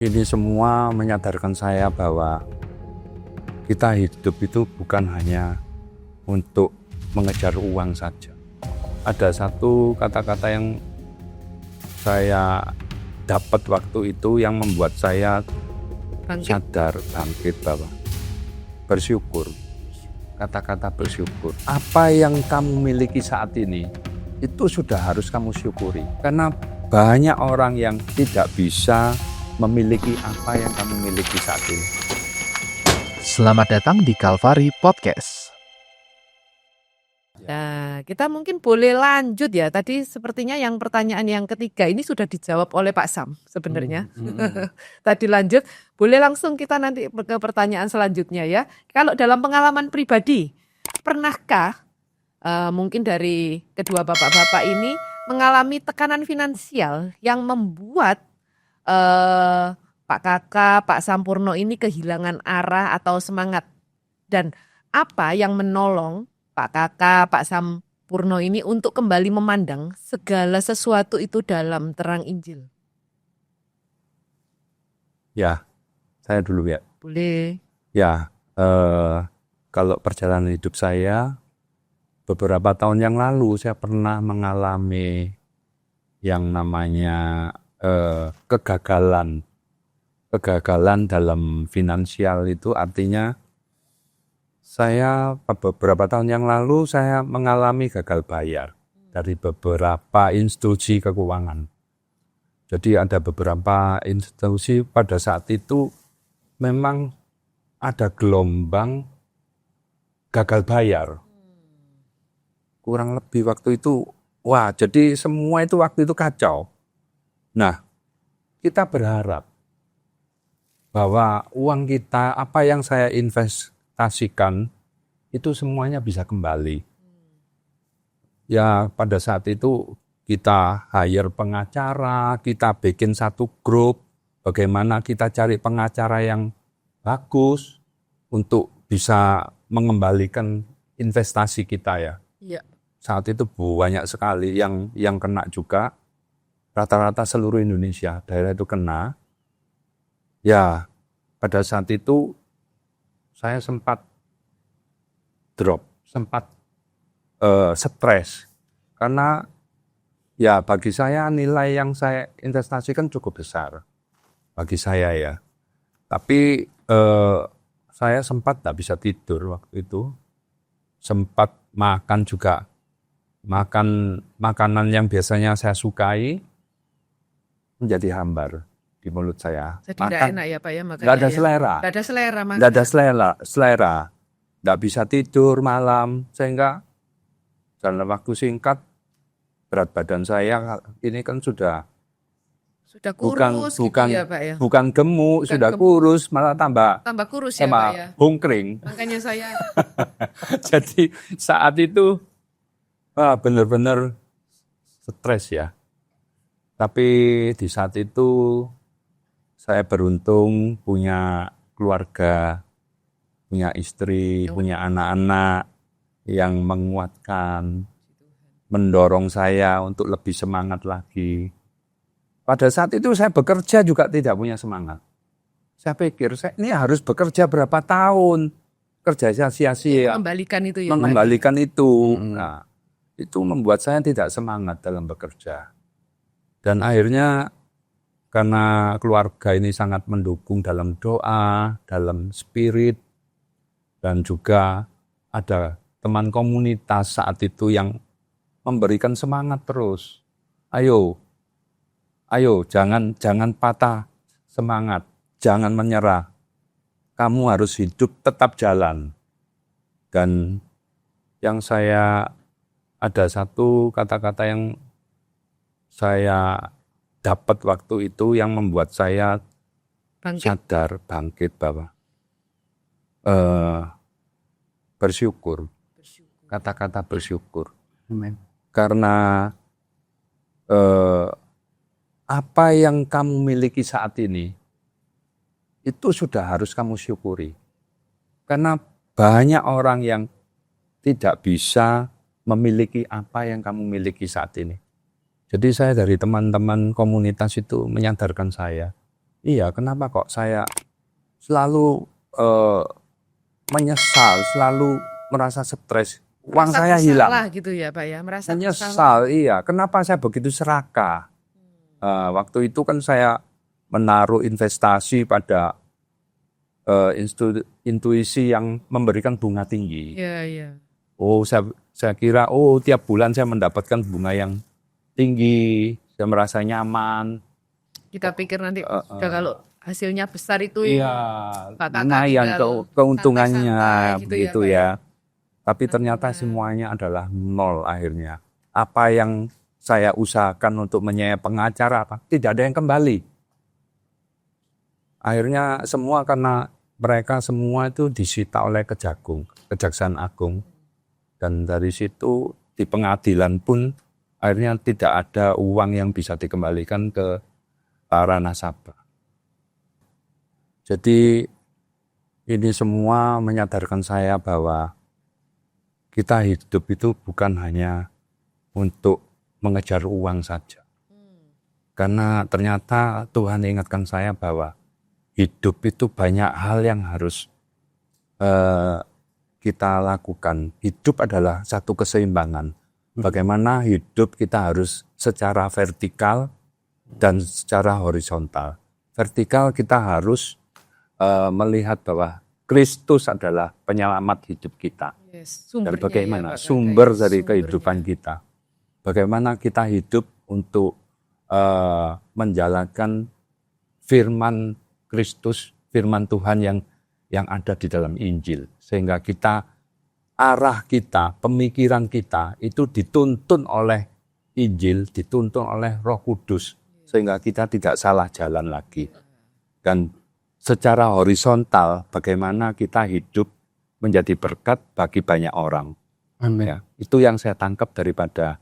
Ini semua menyadarkan saya bahwa kita hidup itu bukan hanya untuk mengejar uang saja. Ada satu kata-kata yang saya dapat waktu itu yang membuat saya sadar, bangkit bahwa bersyukur. Kata-kata bersyukur. Apa yang kamu miliki saat ini itu sudah harus kamu syukuri. Karena banyak orang yang tidak bisa memiliki apa yang kamu miliki saat ini. Selamat datang di Kalvari Podcast. Nah, kita mungkin boleh lanjut ya. Tadi sepertinya yang pertanyaan yang ketiga ini sudah dijawab oleh Pak Sam sebenarnya. Tadi lanjut, boleh langsung kita nanti ke pertanyaan selanjutnya ya. Kalau dalam pengalaman pribadi, pernahkah mungkin dari kedua bapak-bapak ini mengalami tekanan finansial yang membuat Pak Kakak, Pak Sampurno ini kehilangan arah atau semangat? Dan apa yang menolong Pak Kakak, Pak Sampurno ini untuk kembali memandang segala sesuatu itu dalam terang Injil? Ya, saya dulu ya. Boleh. Ya, kalau perjalanan hidup saya, beberapa tahun yang lalu saya pernah mengalami yang namanya kegagalan. Kegagalan dalam finansial itu artinya saya beberapa tahun yang lalu saya mengalami gagal bayar dari beberapa institusi keuangan. Jadi ada beberapa institusi pada saat itu memang ada gelombang gagal bayar. Kurang lebih waktu itu, wah jadi semua itu waktu itu kacau. Nah, kita berharap bahwa uang kita, apa yang saya investasikan, itu semuanya bisa kembali. Ya pada saat itu kita hire pengacara, kita bikin satu grup, bagaimana kita cari pengacara yang bagus untuk bisa mengembalikan investasi kita ya. Iya. Saat itu banyak sekali yang kena juga, rata-rata seluruh Indonesia, daerah itu kena. Ya, pada saat itu saya sempat drop, sempat stres. Karena ya bagi saya nilai yang saya investasikan cukup besar. Bagi saya ya. Tapi saya sempat tak bisa tidur waktu itu. Sempat makan juga. Makan makanan yang biasanya saya sukai menjadi hambar di mulut saya. Jadi tidak enak ya Pak ya makanya. Nggak ada selera. Nggak ada selera. Nggak ada selera. Nggak bisa tidur malam. Sehingga dalam waktu singkat berat badan saya ini kan sudah kurus gitu ya Pak ya. Bukan gemuk, sudah kurus, malah tambah kurus ya Pak ya. Hungkring. Makanya saya Jadi saat itu benar-benar stres ya. Tapi di saat itu saya beruntung punya keluarga, punya istri, punya anak-anak yang menguatkan, mendorong saya untuk lebih semangat lagi. Pada saat itu saya bekerja juga tidak punya semangat. Saya pikir saya ini harus bekerja berapa tahun, kerja sia-sia. mengembalikan itu ya. Mengembalikan itu. Nah, itu membuat saya tidak semangat dalam bekerja. Dan akhirnya karena keluarga ini sangat mendukung dalam doa, dalam spirit, dan juga ada teman komunitas saat itu yang memberikan semangat terus. Ayo, jangan patah semangat, jangan menyerah. Kamu harus hidup tetap jalan. Dan yang ada satu kata-kata yang saya dapat waktu itu yang membuat saya sadar, bangkit bahwa bersyukur. Kata-kata bersyukur. Amen. Karena apa yang kamu miliki saat ini itu sudah harus kamu syukuri. Karena banyak orang yang tidak bisa memiliki apa yang kamu miliki saat ini. Jadi saya dari teman-teman komunitas itu menyadarkan saya iya, kenapa kok saya selalu menyesal, selalu merasa stres. Uang Merasa saya hilang. bersalah gitu ya Pak ya, merasa bersalah. Menyesal, iya. Kenapa saya begitu serakah? Waktu itu kan saya menaruh investasi pada intuisi yang memberikan bunga tinggi. Iya, iya. Oh, saya kira, tiap bulan saya mendapatkan bunga yang tinggi, saya merasa nyaman. Kita pikir nanti udah kalau hasilnya besar itu Iya, Pak Kakak lumayan tinggal keuntungannya santai-santai begitu Pak ya. Tapi ternyata semuanya adalah nol akhirnya. Apa yang saya usahakan untuk menyayai pengacara, tidak ada yang kembali. Akhirnya semua karena mereka semua itu disita oleh Kejaksaan Agung. Dan dari situ di pengadilan pun akhirnya tidak ada uang yang bisa dikembalikan ke para nasabah. Jadi ini semua menyadarkan saya bahwa kita hidup itu bukan hanya untuk mengejar uang saja. Karena ternyata Tuhan ingatkan saya bahwa hidup itu banyak hal yang harus kita lakukan. Hidup adalah satu keseimbangan. Bagaimana hidup kita harus secara vertikal dan secara horizontal. Vertikal kita harus melihat bahwa Kristus adalah penyelamat hidup kita. Yes, Dan sumbernya bagaimana ya, Pak Kakak. sumber dari Sumbernya. kehidupan kita. Bagaimana kita hidup untuk menjalankan firman Kristus, firman Tuhan yang ada di dalam Injil. Sehingga arah kita, pemikiran kita itu dituntun oleh Injil, dituntun oleh Roh Kudus. Sehingga kita tidak salah jalan lagi. Dan secara horizontal, bagaimana kita hidup menjadi berkat bagi banyak orang. Amin. Ya, itu yang saya tangkap daripada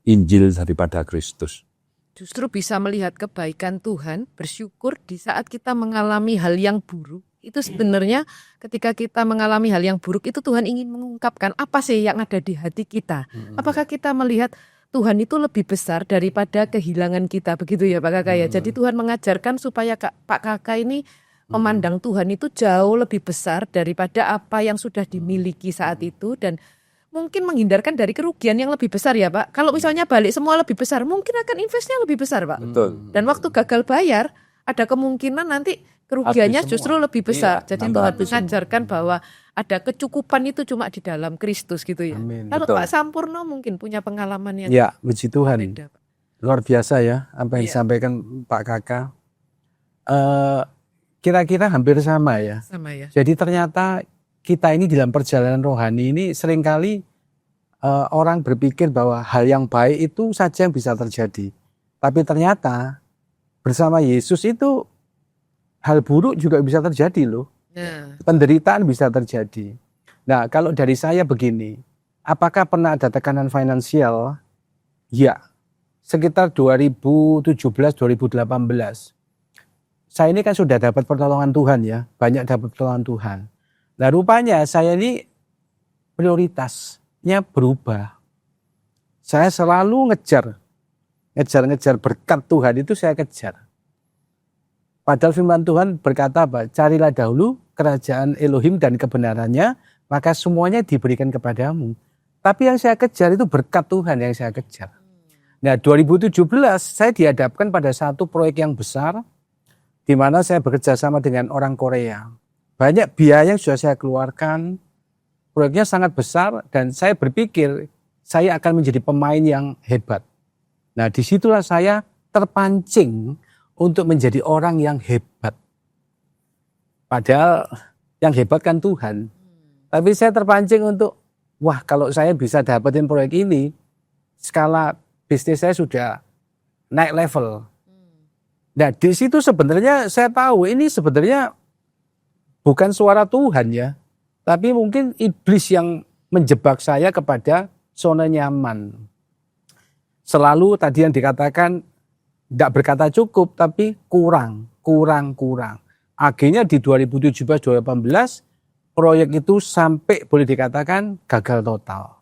Injil daripada Kristus. Justru bisa melihat kebaikan Tuhan, bersyukur di saat kita mengalami hal yang buruk. Itu sebenarnya ketika kita mengalami hal yang buruk itu Tuhan ingin mengungkapkan apa sih yang ada di hati kita. Apakah kita melihat Tuhan itu lebih besar daripada kehilangan kita, begitu ya Pak Kakak ya. Jadi Tuhan mengajarkan supaya Pak Kakak ini memandang Tuhan itu jauh lebih besar daripada apa yang sudah dimiliki saat itu, dan mungkin menghindarkan dari kerugian yang lebih besar ya Pak. Kalau misalnya balik semua lebih besar, mungkin akan investnya lebih besar Pak. Betul. Dan waktu gagal bayar, ada kemungkinan nanti kerugiannya Habis justru semua. lebih besar. Iya, Jadi nambah Tuhan habis semua. mengajarkan bahwa ada kecukupan itu cuma di dalam Kristus gitu ya. Amin. Kalau Betul. Pak Sampurno mungkin punya pengalaman yang Ya, puji Tuhan. beda Pak. Luar biasa ya apa yang Iya. disampaikan Pak Kakak. Kira-kira hampir sama ya. Sama ya. Jadi ternyata kita ini dalam perjalanan rohani ini seringkali orang berpikir bahwa hal yang baik itu saja yang bisa terjadi. Tapi ternyata bersama Yesus itu hal buruk juga bisa terjadi loh. Nah, Penderitaan bisa terjadi. Nah, kalau dari saya begini, apakah pernah ada tekanan finansial? Ya, sekitar 2017-2018. Saya ini kan sudah dapat pertolongan Tuhan ya, banyak dapat pertolongan Tuhan. Nah, rupanya saya ini prioritasnya berubah. Saya selalu ngejar berkat Tuhan itu saya kejar. Padahal firman Tuhan berkata apa? Carilah dahulu kerajaan Elohim dan kebenarannya, maka semuanya diberikan kepadamu. Tapi yang saya kejar itu berkat Tuhan yang saya kejar. Nah 2017 saya dihadapkan pada satu proyek yang besar, di mana saya bekerja sama dengan orang Korea. Banyak biaya yang sudah saya keluarkan, proyeknya sangat besar dan saya berpikir saya akan menjadi pemain yang hebat. Nah disitulah saya terpancing untuk menjadi orang yang hebat. Padahal yang hebat kan Tuhan. Tapi saya terpancing untuk, wah kalau saya bisa dapetin proyek ini, skala bisnis saya sudah naik level. Nah di situ sebenarnya saya tahu ini sebenarnya bukan suara Tuhan ya. Tapi mungkin iblis yang menjebak saya kepada zona nyaman. Selalu tadi yang dikatakan, tidak berkata cukup, tapi kurang. Akhirnya di 2017-2018, proyek itu sampai boleh dikatakan gagal total.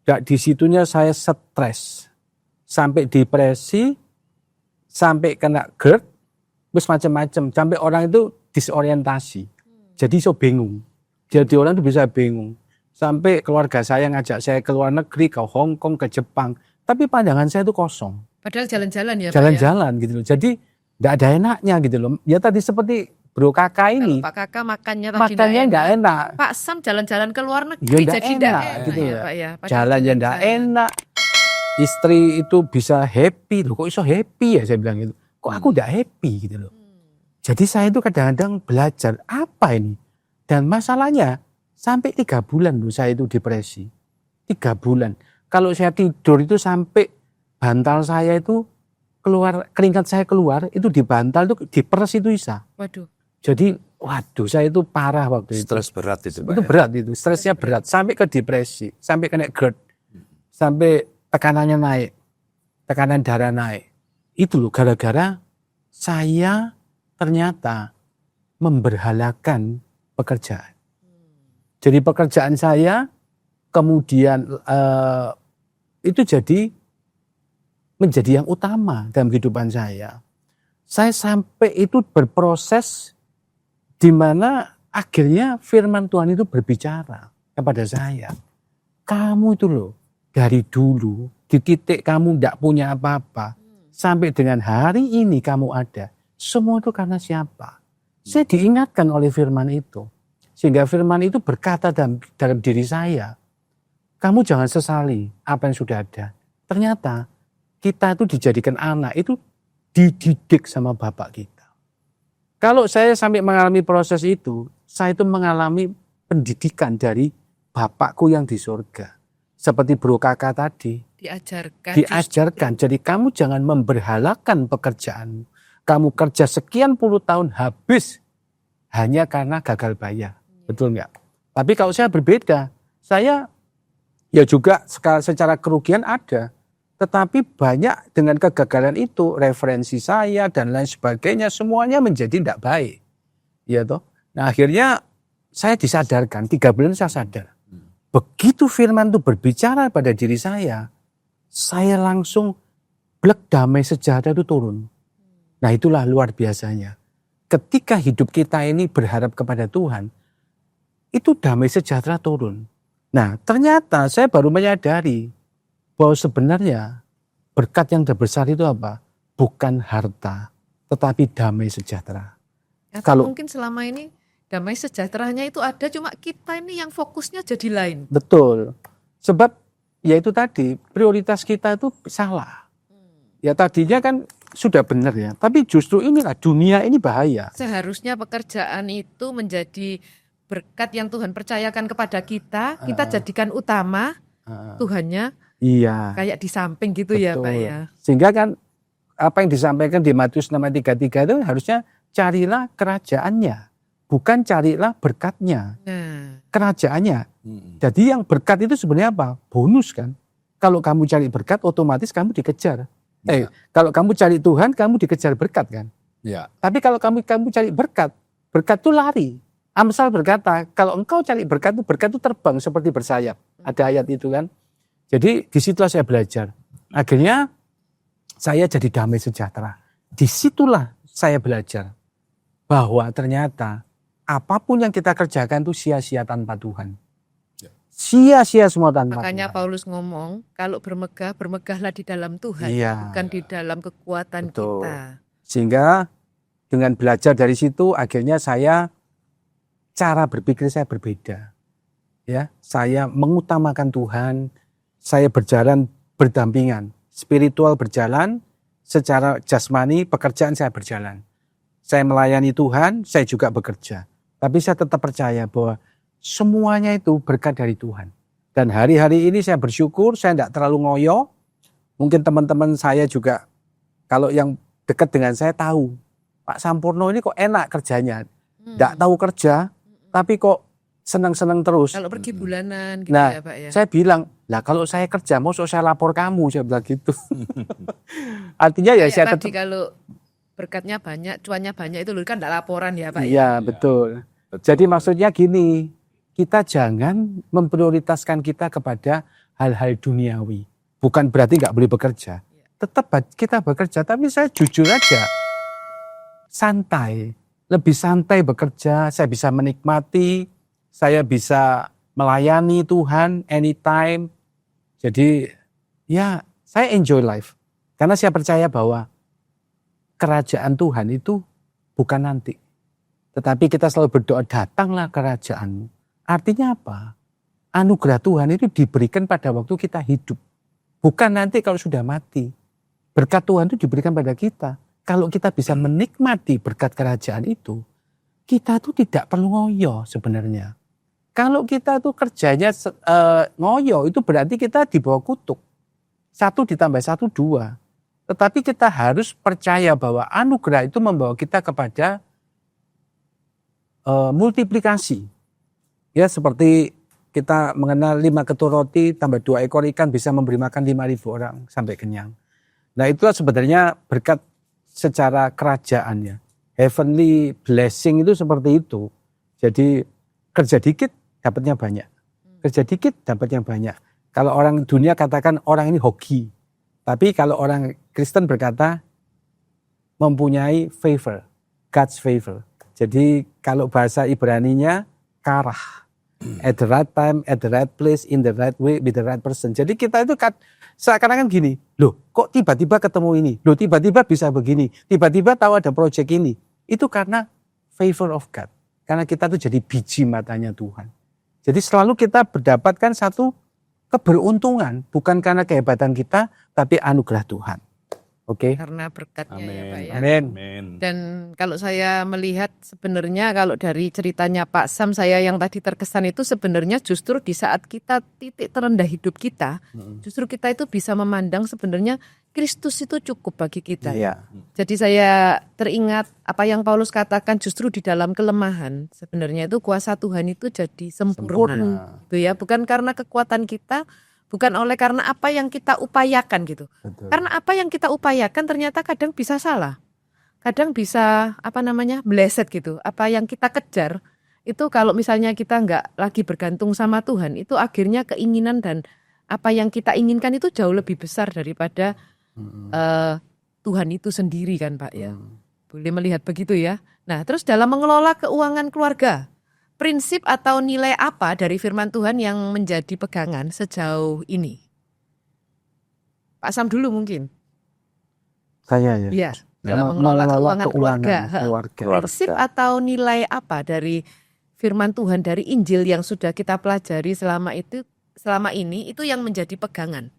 Dan di situnya saya stres. sampai depresi, sampai kena GERD, terus macam-macam, sampai orang itu disorientasi. Jadi so bingung. Jadi orang itu bisa bingung. Sampai keluarga saya ngajak saya ke luar negeri, ke Hong Kong, ke Jepang. Tapi pandangan saya itu kosong. Padahal jalan-jalan ya Pak ya. Jalan-jalan gitu loh. Jadi enggak ada enaknya gitu loh. Ya tadi seperti Bro Kakak ini. Kalau Pak Kakak makannya tadi Makannya enggak enak. Pak Sam jalan-jalan ke luar negeri Ya enggak jadi enggak enak enak gitu ya ya. Pak ya. Padahal Jalannya enggak jalan-jalan. enak. Istri itu bisa happy loh. Kok iso happy ya saya bilang gitu. Kok aku enggak happy gitu loh. Jadi saya itu kadang-kadang belajar apa ini. Dan masalahnya sampai 3 bulan loh saya itu depresi. 3 bulan. Kalau saya tidur itu sampai bantal saya itu keluar, keringat saya keluar, itu di bantal itu diperes itu bisa. Waduh. Jadi waduh saya itu parah waktu itu. Stres berat itu Pak. Itu ya? berat itu, stresnya berat. Sampai ke depresi, sampai kena GERD. Sampai tekanannya naik, tekanan darah naik. Itu loh gara-gara saya ternyata memberhalakan pekerjaan. Jadi pekerjaan saya kemudian itu menjadi yang utama dalam kehidupan saya. Saya sampai itu berproses di mana akhirnya firman Tuhan itu berbicara kepada saya. Kamu itu loh dari dulu di titik kamu tidak punya apa-apa sampai dengan hari ini kamu ada. Semua itu karena siapa? Saya diingatkan oleh firman itu. Sehingga firman itu berkata dalam diri saya, kamu jangan sesali apa yang sudah ada. Ternyata kita itu dijadikan anak, itu dididik sama bapak kita. Kalau saya sampai mengalami proses itu, saya itu mengalami pendidikan dari bapakku yang di surga. Seperti Bro Kakak tadi. Diajarkan. Jadi kamu jangan memberhalakan pekerjaanmu. Kamu kerja sekian puluh tahun habis hanya karena gagal bayar. Betul nggak? Tapi kalau saya berbeda, saya ya juga secara kerugian ada. Tetapi banyak dengan kegagalan itu, referensi saya dan lain sebagainya, semuanya menjadi tidak baik. Ya toh. Nah akhirnya saya disadarkan, 3 bulan saya sadar. Begitu firman itu berbicara pada diri saya langsung blek damai sejahtera itu turun. Nah itulah luar biasanya. Ketika hidup kita ini berharap kepada Tuhan, itu damai sejahtera turun. Nah ternyata saya baru menyadari bahwa sebenarnya berkat yang terbesar itu apa? Bukan harta, tetapi damai sejahtera. Kalau mungkin selama ini damai sejahteranya itu ada, cuma kita ini yang fokusnya jadi lain. Betul. Sebab ya itu tadi, prioritas kita itu salah. Ya tadinya kan sudah benar ya, tapi justru inilah dunia ini bahaya. Seharusnya pekerjaan itu menjadi berkat yang Tuhan percayakan kepada kita jadikan utama, Tuhannya iya. kayak di samping gitu. Betul. Ya Pak ya. Sehingga kan apa yang disampaikan di Matius 6:33 itu harusnya carilah kerajaannya, bukan carilah berkatnya. Nah, Kerajaannya. Jadi yang berkat itu sebenarnya apa? Bonus kan. Kalau kamu cari berkat otomatis kamu dikejar. Kalau kamu cari Tuhan kamu dikejar berkat kan. Ya. Tapi kalau kamu cari berkat itu lari. Amsal berkata, kalau engkau cari berkat itu terbang seperti bersayap. Ada ayat itu kan. Jadi disitulah saya belajar. Akhirnya saya jadi damai sejahtera. Disitulah saya belajar bahwa ternyata apapun yang kita kerjakan itu sia-sia tanpa Tuhan. Sia-sia semua tanpa makanya Tuhan. Paulus ngomong, kalau bermegahlah di dalam Tuhan, Iya. bukan di dalam kekuatan Betul. kita. Sehingga dengan belajar dari situ akhirnya cara berpikir saya berbeda. Ya, saya mengutamakan Tuhan, saya berjalan berdampingan, spiritual berjalan, secara jasmani pekerjaan saya berjalan. Saya melayani Tuhan, saya juga bekerja. Tapi saya tetap percaya bahwa semuanya itu berkat dari Tuhan. Dan hari-hari ini saya bersyukur, saya tidak terlalu ngoyo. Mungkin teman-teman saya juga, kalau yang dekat dengan saya tahu, Pak Sampurno ini kok enak kerjanya. Tidak tahu kerja, tapi kok senang-senang terus. Kalau pergi bulanan gitu Nah, ya Pak ya. saya bilang, lah kalau saya kerja, mau saya lapor kamu, saya bilang gitu. Artinya ya Kayak saya tadi tetap. kalau berkatnya banyak, cuannya banyak itu loh kan tidak laporan ya Pak ya. Iya, betul. Jadi maksudnya gini, kita jangan memprioritaskan kita kepada hal-hal duniawi. Bukan berarti nggak boleh bekerja. tetap kita bekerja, tapi saya jujur aja, santai, lebih santai bekerja, saya bisa menikmati, saya bisa melayani Tuhan anytime. Jadi ya saya enjoy life. Karena saya percaya bahwa kerajaan Tuhan itu bukan nanti. Tetapi kita selalu berdoa, datanglah kerajaan. Artinya apa? Anugerah Tuhan itu diberikan pada waktu kita hidup. Bukan nanti kalau sudah mati. Berkat Tuhan itu diberikan pada kita. Kalau kita bisa menikmati berkat kerajaan itu, kita tuh tidak perlu ngoyo sebenarnya. Kalau kita tuh kerjanya ngoyo, itu berarti kita di bawah kutuk. 1 ditambah 1, 2. Tetapi kita harus percaya bahwa anugerah itu membawa kita kepada multiplikasi. Ya seperti kita mengenal 5 ketur roti tambah 2 ekor ikan bisa memberi makan 5.000 orang sampai kenyang. Nah itulah sebenarnya berkat secara kerajaannya. Heavenly blessing itu seperti itu. Jadi kerja dikit dapatnya banyak. Kerja dikit dapatnya banyak. Kalau orang dunia katakan orang ini hoki. Tapi kalau orang Kristen berkata mempunyai favor. God's favor. Jadi kalau bahasa Ibraninya karah. At the right time, at the right place, in the right way, with the right person. Jadi kita itu seakan-akan gini, loh kok tiba-tiba ketemu ini, loh tiba-tiba bisa begini, tiba-tiba tahu ada project ini. Itu karena favor of God. Karena kita tuh jadi biji matanya Tuhan. Jadi selalu kita mendapatkan satu keberuntungan, bukan karena kehebatan kita, tapi anugerah Tuhan. Oke. Karena berkatnya ya Pak ya. Amin. Dan kalau saya melihat sebenarnya kalau dari ceritanya Pak Sam, saya yang tadi terkesan itu sebenarnya justru di saat kita titik terendah hidup kita, justru kita itu bisa memandang sebenarnya Kristus itu cukup bagi kita. Iya. Jadi saya teringat apa yang Paulus katakan, justru di dalam kelemahan sebenarnya itu kuasa Tuhan itu jadi sempurna. Gitu ya, bukan karena kekuatan kita, bukan oleh karena apa yang kita upayakan gitu. Betul. Karena apa yang kita upayakan ternyata kadang bisa salah. Kadang bisa meleset gitu. Apa yang kita kejar itu kalau misalnya kita nggak lagi bergantung sama Tuhan, itu akhirnya keinginan dan apa yang kita inginkan itu jauh lebih besar daripada Tuhan itu sendiri kan Pak ya. Boleh melihat begitu ya. Nah terus dalam mengelola keuangan keluarga, prinsip atau nilai apa dari firman Tuhan yang menjadi pegangan sejauh ini? Pak Sam dulu mungkin. Saya ya. Iya. Dalam mengelola keuangan keluarga. Prinsip atau nilai apa dari firman Tuhan, dari Injil yang sudah kita pelajari selama ini itu yang menjadi pegangan?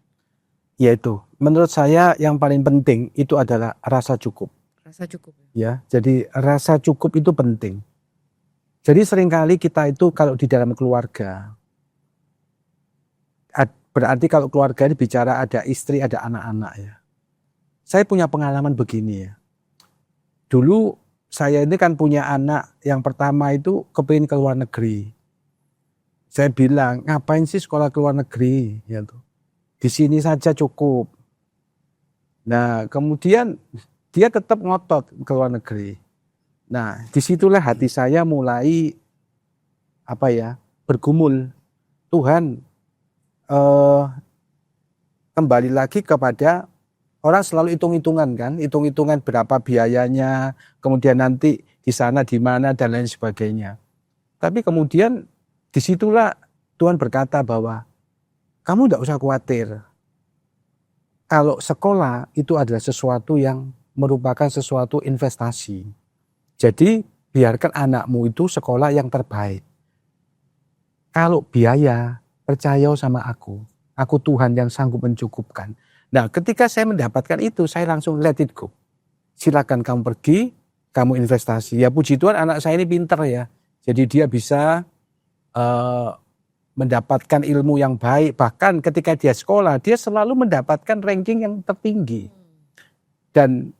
Yaitu, menurut saya yang paling penting itu adalah rasa cukup. Rasa cukup. Ya, jadi rasa cukup itu penting. Jadi seringkali kita itu kalau di dalam keluarga, berarti kalau keluarga ini bicara ada istri, ada anak-anak ya. Saya punya pengalaman begini ya. Dulu saya ini kan punya anak yang pertama itu kepingin ke luar negeri. Saya bilang, ngapain sih sekolah ke luar negeri? Ya tuh. Di sini saja cukup. Nah, kemudian dia tetap ngotot ke luar negeri. Nah, disitulah hati saya mulai bergumul. Tuhan, kembali lagi kepada orang selalu hitung-hitungan kan, hitung-hitungan berapa biayanya, kemudian nanti di sana di mana dan lain sebagainya. Tapi kemudian disitulah Tuhan berkata bahwa kamu tidak usah khawatir. Kalau sekolah itu adalah sesuatu yang merupakan sesuatu investasi. Jadi biarkan anakmu itu sekolah yang terbaik. Kalau biaya, percaya sama aku. Aku Tuhan yang sanggup mencukupkan. Nah ketika saya mendapatkan itu, saya langsung let it go. Silakan kamu pergi, kamu investasi. Ya puji Tuhan anak saya ini pinter ya. Jadi dia bisa mendapatkan ilmu yang baik. Bahkan ketika dia sekolah, dia selalu mendapatkan ranking yang tertinggi. Dan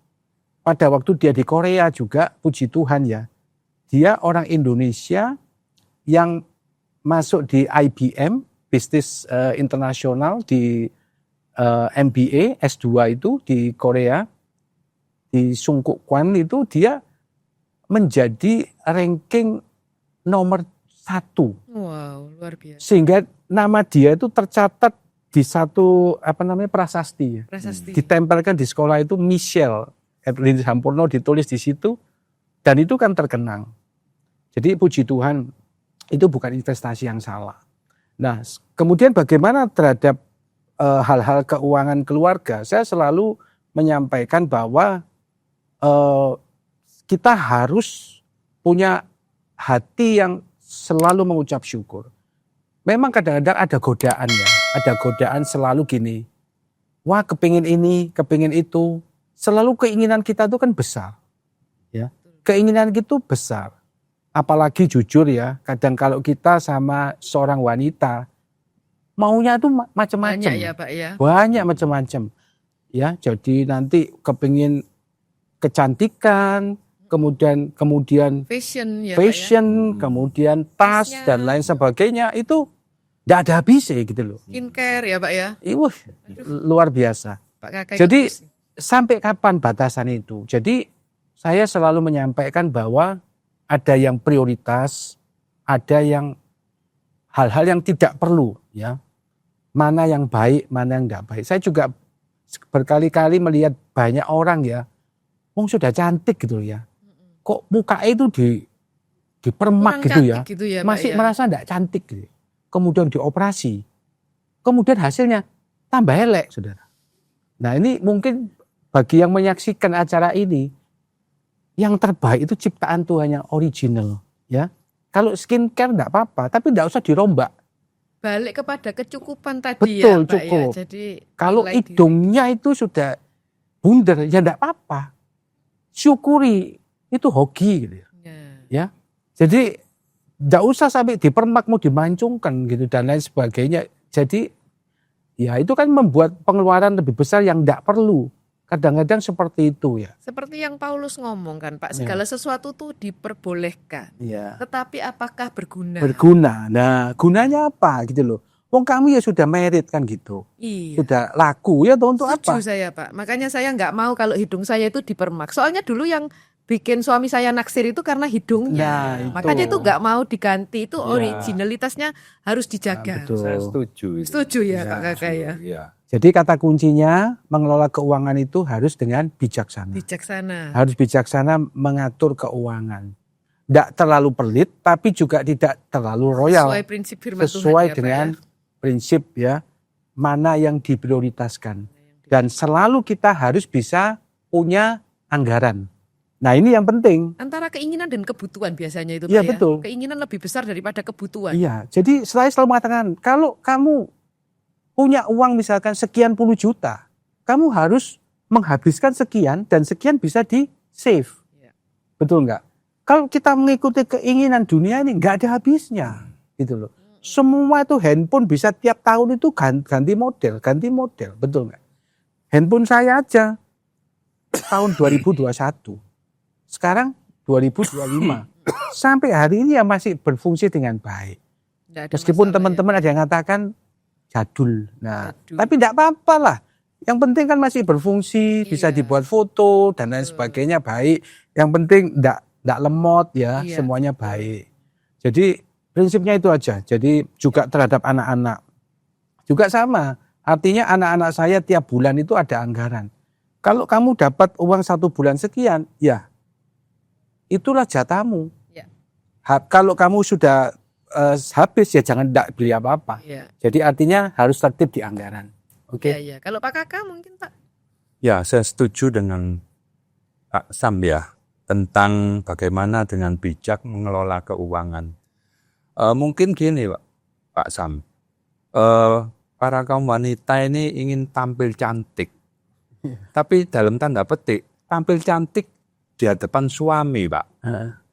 pada waktu dia di Korea juga, puji Tuhan ya, dia orang Indonesia yang masuk di IBM, Bisnis Internasional, di MBA, S2 itu di Korea, di Sungkuk Kwan itu dia menjadi ranking nomor 1. Wow, luar biasa. Sehingga nama dia itu tercatat di satu prasasti ya. Prasasti. Ditempelkan di sekolah itu Michelle Erlin Sampurno ditulis di situ dan itu kan terkenang. Jadi puji Tuhan itu bukan investasi yang salah. Nah, kemudian bagaimana terhadap hal-hal keuangan keluarga? Saya selalu menyampaikan bahwa kita harus punya hati yang selalu mengucap syukur. Memang kadang-kadang ada godaan ya, ada godaan selalu gini, wah kepingin ini, kepingin itu, selalu keinginan kita itu kan besar, ya, keinginan itu besar. Apalagi jujur ya, kadang kalau kita sama seorang wanita, maunya itu macam-macam. Banyak ya Pak ya. Banyak macam-macam. Ya, jadi nanti kepingin kecantikan, kemudian Fashion ya fashion, Pak ya. kemudian tas Tasnya. dan lain sebagainya itu tidak ada habisnya gitu loh. Skincare ya Pak ya. Wah, luar biasa. Pak Kakak. Jadi itu sampai kapan batasan itu? Jadi saya selalu menyampaikan bahwa ada yang prioritas, ada yang hal-hal yang tidak perlu ya. Mana yang baik, mana yang tidak baik. Saya juga berkali-kali melihat banyak orang ya, sudah cantik gitu ya. Kok muka itu dipermak kurang gitu ya. cantik gitu ya, Pak, Masih ya. merasa tidak cantik gitu. Kemudian dioperasi. Kemudian hasilnya tambah elek, Saudara. Nah, ini mungkin bagi yang menyaksikan acara ini, yang terbaik itu ciptaan Tuhan yang original, ya. Kalau skincare enggak apa-apa, tapi enggak usah dirombak. Balik kepada kecukupan tadi Betul, ya Pak cukup. ya. Jadi Kalau nilai diri. hidungnya itu sudah bundar, ya enggak apa-apa. Syukuri, itu hoki gitu ya. Ya. Jadi enggak usah sampai dipermak, mau dimancungkan gitu dan lain sebagainya. Jadi ya itu kan membuat pengeluaran lebih besar yang enggak perlu. Kadang-kadang seperti itu ya. Seperti yang Paulus ngomong kan Pak, Ya. segala sesuatu tuh diperbolehkan. Iya. Tetapi apakah berguna? Berguna. Nah, gunanya apa gitu loh. Wong kamu ya sudah merit kan gitu. Iya. Sudah laku ya toh untuk Setuju apa? saya Pak. Makanya saya nggak mau kalau hidung saya itu dipermak. Soalnya dulu yang bikin suami saya naksir itu karena hidungnya. Nah, itu. Makanya itu nggak mau diganti. Itu Ya. originalitasnya harus dijaga. betul. Saya setuju. itu. Setuju ya, Ya, Pak Kakak ya. Iya. Jadi kata kuncinya mengelola keuangan itu harus dengan bijaksana. Bijaksana. Harus bijaksana mengatur keuangan. Tidak terlalu pelit tapi juga tidak terlalu royal. Sesuai prinsip firman Tuhan Sesuai ya, Pak, dengan ya. prinsip ya mana yang diprioritaskan. Dan selalu kita harus bisa punya anggaran. Nah, ini yang penting. Antara keinginan dan kebutuhan biasanya itu Pak Iya, ya. betul. Keinginan lebih besar daripada kebutuhan. Iya, jadi saya selalu mengatakan kalau kamu punya uang misalkan sekian puluh juta, kamu harus menghabiskan sekian dan sekian bisa di save. Iya. Betul nggak? Kalau kita mengikuti keinginan dunia ini nggak ada habisnya, gitu loh. Semua itu handphone bisa tiap tahun itu ganti model, betul nggak? Handphone saya aja tahun 2021, sekarang 2025, sampai hari ini ya masih berfungsi dengan baik. Nggak ada Meskipun masalah ya. teman-teman ada yang mengatakan jadul. Nah, Jadul. tapi tidak apa-apa lah. Yang penting kan masih berfungsi, bisa Iya. dibuat foto dan lain Betul. sebagainya baik. Yang penting tidak lemot ya, Iya. semuanya baik. Jadi prinsipnya itu aja. Jadi juga terhadap anak-anak. Juga sama. Artinya anak-anak saya tiap bulan itu ada anggaran. Kalau kamu dapat uang 1 bulan sekian, ya itulah jatahmu. Iya. Kalau kamu sudah habis ya jangan tidak beli apa-apa. Iya. Jadi artinya harus tertib di anggaran. Oke. Iya, iya. Kalau Pak Kakak mungkin Pak. Ya, saya setuju dengan Pak Sam ya tentang bagaimana dengan bijak mengelola keuangan. Mungkin gini, Pak Sam, para kaum wanita ini ingin tampil cantik, tapi dalam tanda petik tampil cantik di hadapan suami, Pak,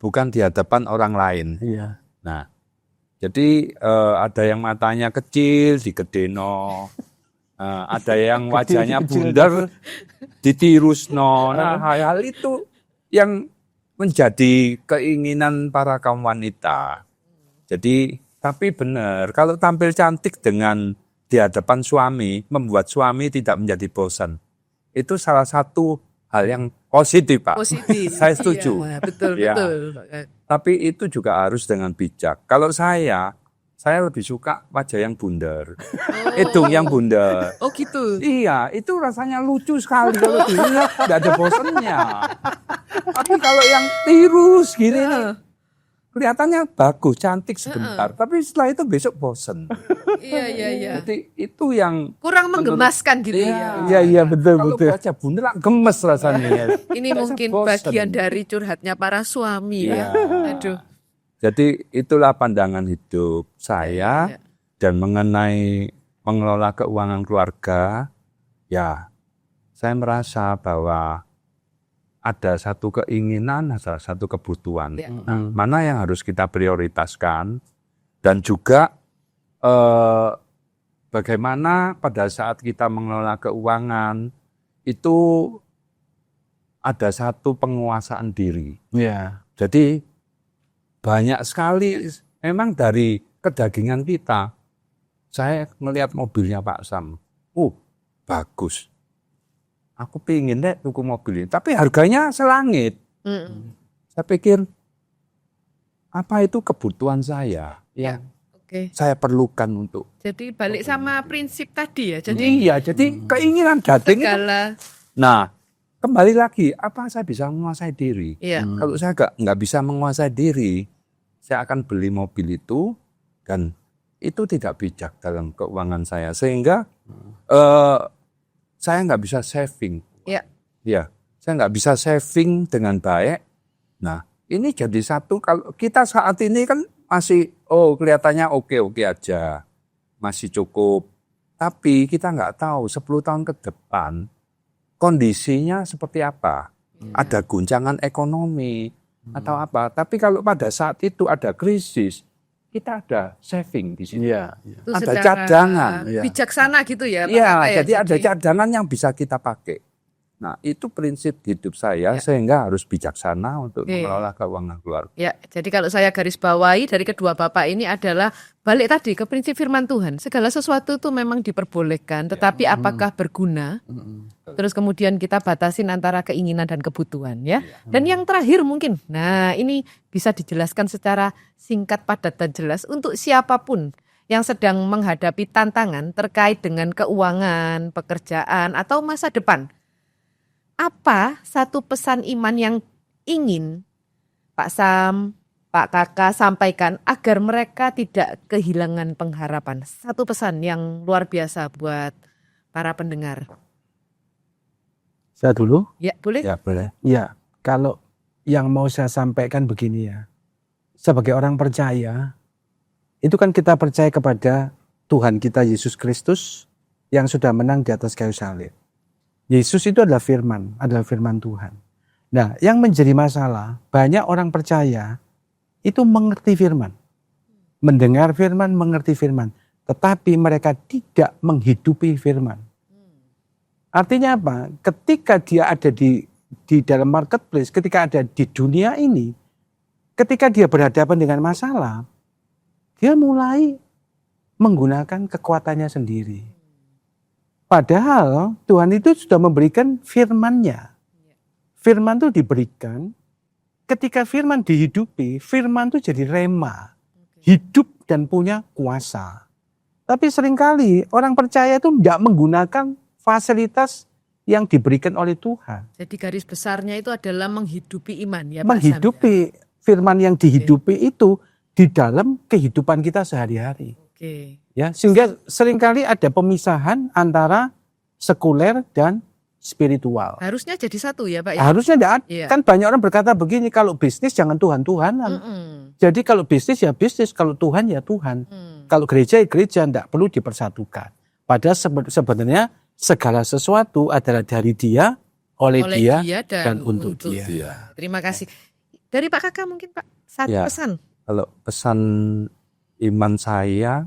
bukan di hadapan orang lain. Iya. Nah, jadi ada yang matanya kecil digedeno, ada yang wajahnya bundar ditirusno. Nah, hal-hal itu yang menjadi keinginan para kaum wanita. Jadi, tapi benar, kalau tampil cantik dengan di hadapan suami, membuat suami tidak menjadi bosan. Itu salah satu hal yang positif, Pak. Positif. Saya setuju. Iya, betul, Ya. betul. Pak Kakak. Tapi itu juga harus dengan bijak. Kalau saya saya lebih suka wajah yang bundar, hidung yang bundar. Oh gitu. Iya, itu rasanya lucu sekali kalau dilihat, nggak ada bosannya. Tapi kalau yang tirus gini nih, kelihatannya bagus, cantik sebentar, tapi setelah itu besok bosan. Iya. Jadi itu yang Kurang menggemaskan gitu ya. Iya betul kalau betul. baca bundar gemes rasanya. Ya. Ini Saya mungkin bosen. bagian dari curhatnya para suami ya. Aduh. Jadi itulah pandangan hidup saya Ya. dan mengenai mengelola keuangan keluarga, ya saya merasa bahwa ada satu keinginan, ada satu kebutuhan. Ya. Nah, mana yang harus kita prioritaskan dan juga bagaimana pada saat kita mengelola keuangan itu ada satu penguasaan diri. Iya. Jadi banyak sekali memang dari kedagingan kita. Saya melihat mobilnya Pak Sam, bagus. Aku pingin deh tuku mobil ini, tapi harganya selangit. Saya pikir apa itu kebutuhan saya yang Oke. saya perlukan untuk. Jadi balik sama prinsip tadi ya. Jadi Iya, jadi keinginan dating itu. segala Nah, kembali lagi, apa saya bisa menguasai diri? ya. Kalau saya nggak bisa menguasai diri, saya akan beli mobil itu dan itu tidak bijak dalam keuangan saya, sehingga saya nggak bisa saving. Ya, saya nggak bisa saving dengan baik. Nah, ini jadi satu, kalau kita saat ini kan masih, kelihatannya oke-oke aja, masih cukup. Tapi kita nggak tahu 10 tahun ke depan kondisinya seperti apa. Ada guncangan ekonomi atau apa. Tapi kalau pada saat itu ada krisis, kita ada saving di sini. Iya. Itu Ada secara cadangan, ya. bijaksana gitu ya. Pak Iya, Kakak ya. jadi ada cadangan yang bisa kita pakai. Nah, itu prinsip hidup saya, sehingga harus bijaksana untuk Oke. mengelola keuangan keluarga. Ya, jadi kalau saya garis bawahi dari kedua bapak ini adalah balik tadi ke prinsip firman Tuhan. Segala sesuatu itu memang diperbolehkan, tetapi apakah berguna? Terus kemudian kita batasin antara keinginan dan kebutuhan ya. Dan yang terakhir mungkin, nah ini bisa dijelaskan secara singkat, padat dan jelas untuk siapapun yang sedang menghadapi tantangan terkait dengan keuangan, pekerjaan atau masa depan. Apa satu pesan iman yang ingin Pak Sam, Pak Kakak sampaikan agar mereka tidak kehilangan pengharapan? Satu pesan yang luar biasa buat para pendengar. Saya dulu. Ya, boleh? Ya, boleh. Ya, kalau yang mau saya sampaikan begini ya. Sebagai orang percaya, itu kan kita percaya kepada Tuhan kita Yesus Kristus yang sudah menang di atas kayu salib. Yesus itu adalah firman Tuhan. Nah, yang menjadi masalah, banyak orang percaya itu mengerti firman. Mendengar firman, mengerti firman. Tetapi mereka tidak menghidupi firman. Artinya apa? Ketika dia ada di dalam marketplace, ketika ada di dunia ini, ketika dia berhadapan dengan masalah, dia mulai menggunakan kekuatannya sendiri. Padahal Tuhan itu sudah memberikan firman-Nya. Firman itu diberikan, ketika firman dihidupi, firman itu jadi rema. Hidup dan punya kuasa. Tapi seringkali orang percaya itu tidak menggunakan fasilitas yang diberikan oleh Tuhan. Jadi garis besarnya itu adalah menghidupi iman ya Pak Sam, Menghidupi firman yang dihidupi itu di dalam kehidupan kita sehari-hari. Oke. Ya, sehingga seringkali ada pemisahan antara sekuler dan spiritual. Harusnya jadi satu ya Pak ya. Harusnya tidak ada. Iya. Kan banyak orang berkata begini, kalau bisnis jangan Tuhan-Tuhanan. Jadi kalau bisnis ya bisnis, kalau Tuhan ya Tuhan. Kalau gereja ya gereja, tidak perlu dipersatukan. Padahal sebenarnya segala sesuatu adalah dari Dia, oleh dia dan untuk dia. Terima kasih. Dari Pak Kakak mungkin Pak, satu Ya. pesan. Kalau pesan iman saya,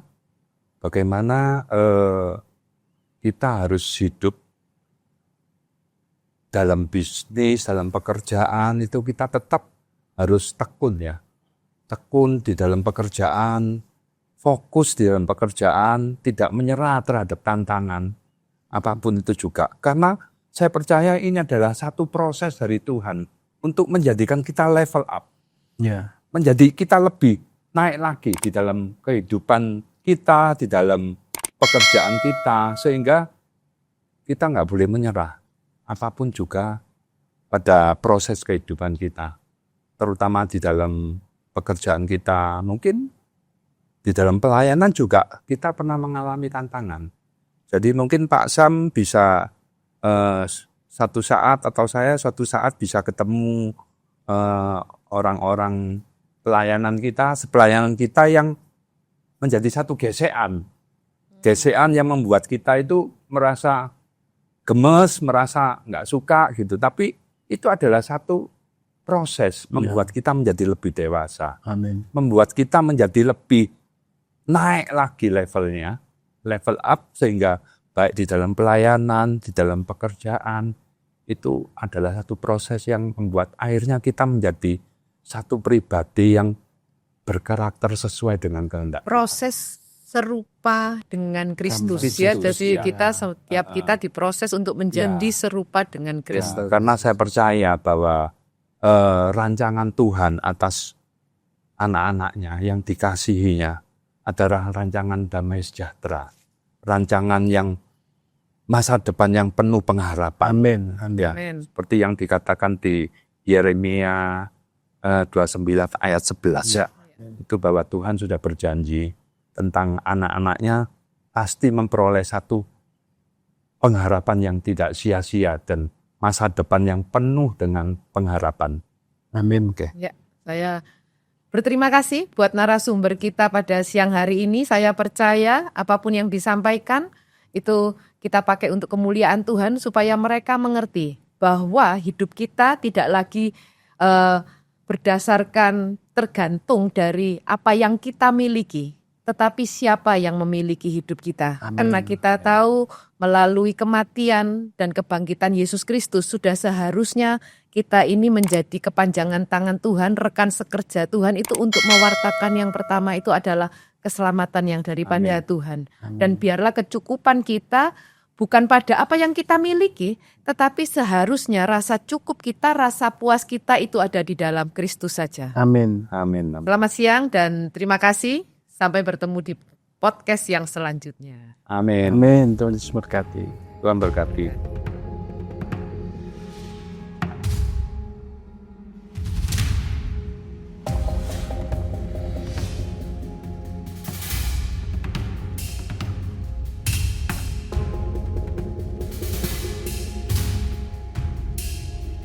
bagaimana kita harus hidup dalam bisnis, dalam pekerjaan, itu kita tetap harus tekun ya. Tekun di dalam pekerjaan, fokus di dalam pekerjaan, tidak menyerah terhadap tantangan, apapun itu juga. Karena saya percaya ini adalah satu proses dari Tuhan untuk menjadikan kita level up. Ya. Menjadi kita lebih naik lagi di dalam kehidupan kita, di dalam pekerjaan kita, sehingga kita nggak boleh menyerah apapun juga pada proses kehidupan kita, terutama di dalam pekerjaan kita. Mungkin di dalam pelayanan juga kita pernah mengalami tantangan. Jadi mungkin Pak Sam bisa satu saat atau saya suatu saat bisa ketemu orang-orang pelayanan kita yang menjadi satu gesekan yang membuat kita itu merasa gemes, merasa nggak suka gitu. Tapi itu adalah satu proses membuat kita menjadi lebih dewasa, Amin. membuat kita menjadi lebih naik lagi levelnya, level up, sehingga baik di dalam pelayanan, di dalam pekerjaan, itu adalah satu proses yang membuat akhirnya kita menjadi satu pribadi yang berkarakter sesuai dengan kehendak. Proses serupa dengan Kristus Kristus, ya. Jadi ya. kita setiap kita diproses untuk menjadi serupa dengan Kristus. Karena saya percaya bahwa rancangan Tuhan atas anak-anaknya yang dikasihinya adalah rancangan damai sejahtera, rancangan yang masa depan yang penuh pengharapan. Amin. Ya, Amin. seperti yang dikatakan di Yeremia 29 ayat 11. Ya. Itu bahwa Tuhan sudah berjanji tentang anak-anaknya pasti memperoleh satu pengharapan yang tidak sia-sia dan masa depan yang penuh dengan pengharapan. Amin. Oke. Ya, saya berterima kasih buat narasumber kita pada siang hari ini. Saya percaya apapun yang disampaikan itu kita pakai untuk kemuliaan Tuhan supaya mereka mengerti bahwa hidup kita tidak lagi berdasarkan tergantung dari apa yang kita miliki, tetapi siapa yang memiliki hidup kita. Amin. Karena kita tahu melalui kematian dan kebangkitan Yesus Kristus sudah seharusnya kita ini menjadi kepanjangan tangan Tuhan, rekan sekerja Tuhan itu untuk mewartakan yang pertama itu adalah keselamatan yang daripada Tuhan. Dan biarlah kecukupan kita bukan pada apa yang kita miliki, tetapi seharusnya rasa cukup kita, rasa puas kita itu ada di dalam Kristus saja. Amin. Amin. Selamat siang dan terima kasih. Sampai bertemu di podcast yang selanjutnya. Amin. Amin. Tuhan Yesus berkati. Tuhan berkati.